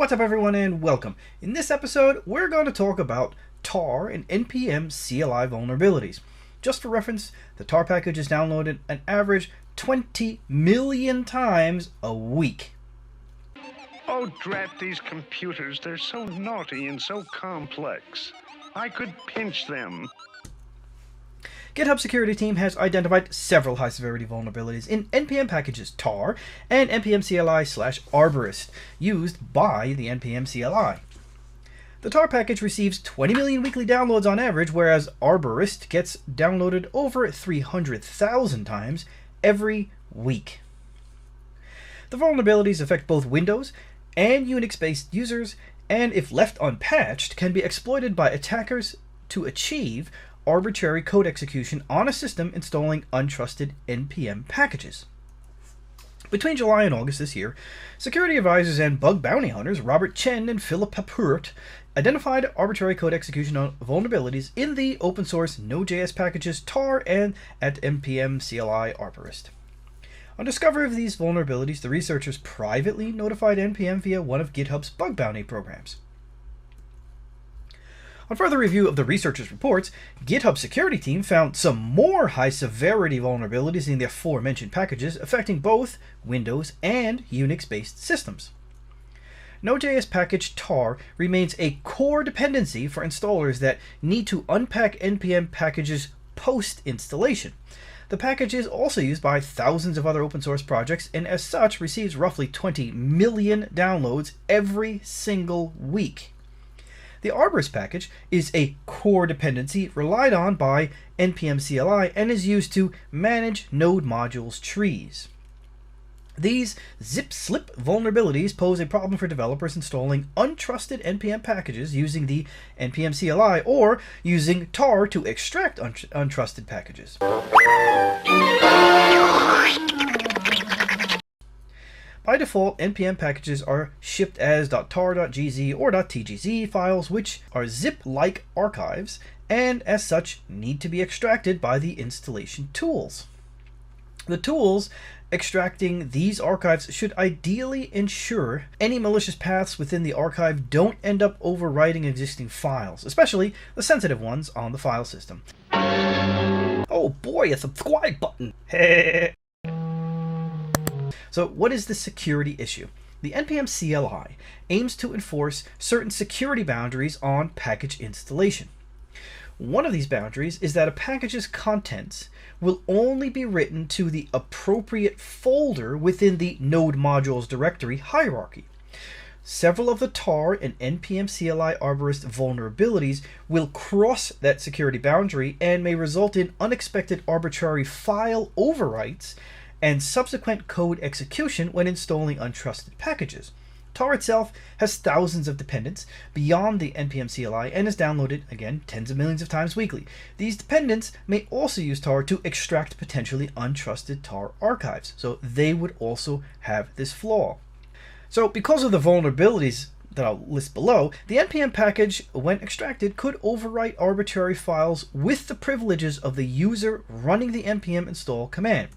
What's up everyone and welcome. In this episode we're going to talk about tar and npm CLI vulnerabilities. Just for reference, the tar package is downloaded an average 20 million times a week. Oh, drat these computers. They're so naughty and so complex. I could pinch them. GitHub security team has identified several high-severity vulnerabilities in npm packages tar and npm CLI/arborist used by the npm CLI. The tar package receives 20 million weekly downloads on average, whereas arborist gets downloaded over 300,000 times every week. The vulnerabilities affect both Windows and Unix-based users, and if left unpatched, can be exploited by attackers to achieve arbitrary code execution on a system installing untrusted npm packages. Between July and August this year, security advisors and bug bounty hunters Robert Chen and Philip Papurt identified arbitrary code execution vulnerabilities in the open source Node.js packages tar and at npm CLI arborist. On discovery of these vulnerabilities, the researchers privately notified npm via one of GitHub's bug bounty programs. On further review of the researchers' reports, GitHub security team found some more high-severity vulnerabilities in the aforementioned packages affecting both Windows and Unix-based systems. Node.js package tar remains a core dependency for installers that need to unpack npm packages post-installation. The package is also used by thousands of other open source projects and as such receives roughly 20 million downloads every single week. The arborist package is a core dependency relied on by npm CLI and is used to manage node modules trees. These zip-slip vulnerabilities pose a problem for developers installing untrusted npm packages using the npm CLI or using tar to extract untrusted packages. By default, npm packages are shipped as .tar.gz or .tgz files, which are zip-like archives and as such need to be extracted by the installation tools. The tools extracting these archives should ideally ensure any malicious paths within the archive don't end up overwriting existing files, especially the sensitive ones on the file system. Oh boy, a subscribe button! So what is the security issue? The npm CLI aims to enforce certain security boundaries on package installation. One of these boundaries is that a package's contents will only be written to the appropriate folder within the node modules directory hierarchy. Several of the tar and npm CLI arborist vulnerabilities will cross that security boundary and may result in unexpected arbitrary file overwrites and subsequent code execution when installing untrusted packages. Tar itself has thousands of dependents beyond the npm CLI and is downloaded, again, tens of millions of times weekly. These dependents may also use tar to extract potentially untrusted tar archives, so they would also have this flaw. So because of the vulnerabilities that I'll list below, the npm package, when extracted, could overwrite arbitrary files with the privileges of the user running the npm install command.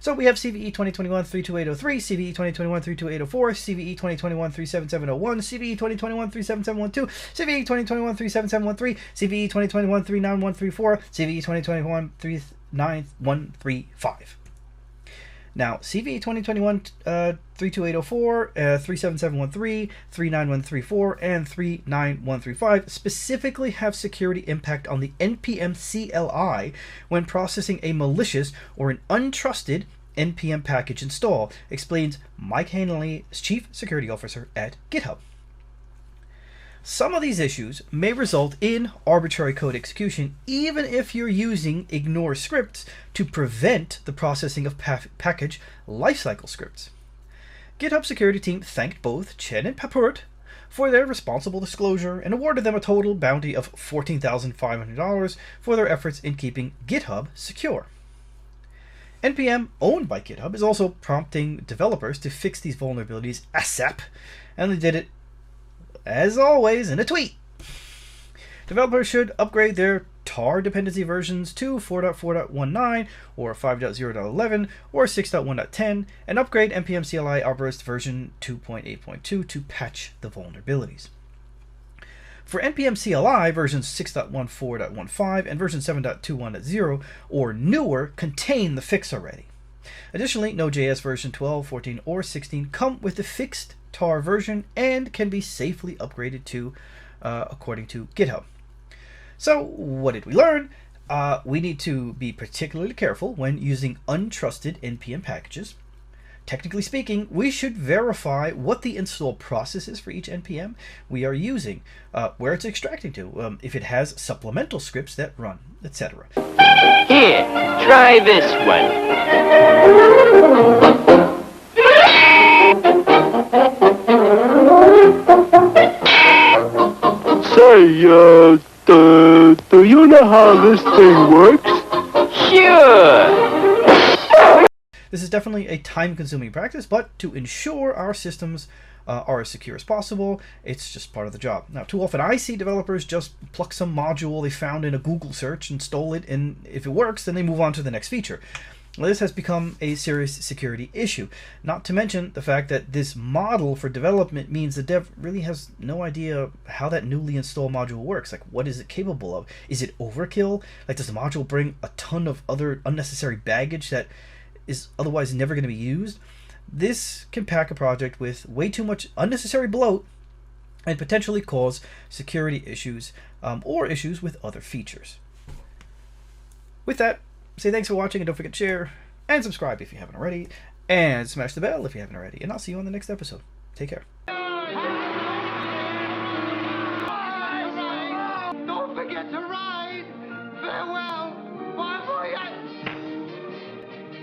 So we have CVE 2021-32803, CVE 2021-32804, CVE 2021-37701, CVE 2021-37712, CVE 2021-37713, CVE 2021-39134, CVE 2021-39135. Now, CVE 2021-32804, 37713, 39134, and 39135 specifically have security impact on the npm CLI when processing a malicious or an untrusted npm package install, explains Mike Hanley, Chief Security Officer at GitHub. Some of these issues may result in arbitrary code execution even if you're using ignore scripts to prevent the processing of package lifecycle scripts. GitHub security team thanked both Chen and Papurt for their responsible disclosure and awarded them a total bounty of $14,500 for their efforts in keeping GitHub secure. NPM, owned by GitHub, is also prompting developers to fix these vulnerabilities ASAP, and they did it, as always, in a tweet. Developers should upgrade their tar dependency versions to 4.4.19 or 5.0.11 or 6.1.10 and upgrade npm CLI arborist version 2.8.2 to patch the vulnerabilities. For npm CLI, versions 6.14.15 and version 7.21.0 or newer contain the fix already. Additionally, Node.js version 12, 14, or 16 come with the fixed tar version and can be safely upgraded to according to GitHub. So, what did we learn? We need to be particularly careful when using untrusted npm packages. Technically speaking, we should verify what the install process is for each npm we are using, where it's extracting to, if it has supplemental scripts that run, etc. Here, try this one. Say, do you know how this thing works? Sure. This is definitely a time-consuming practice, but to ensure our systems are as secure as possible, it's just part of the job. Now, too often I see developers just pluck some module they found in a Google search, install it, and if it works, then they move on to the next feature. Well, this has become a serious security issue, not to mention the fact that this model for development means the dev really has no idea how that newly installed module works. Like, what is it capable of? Is it overkill? Like, does the module bring a ton of other unnecessary baggage that is otherwise never going to be used? This can pack a project with way too much unnecessary bloat and potentially cause security issues or issues with other features. With that, say thanks for watching and don't forget to share and subscribe if you haven't already, and smash the bell if you haven't already, and I'll see you on the next episode. Take care.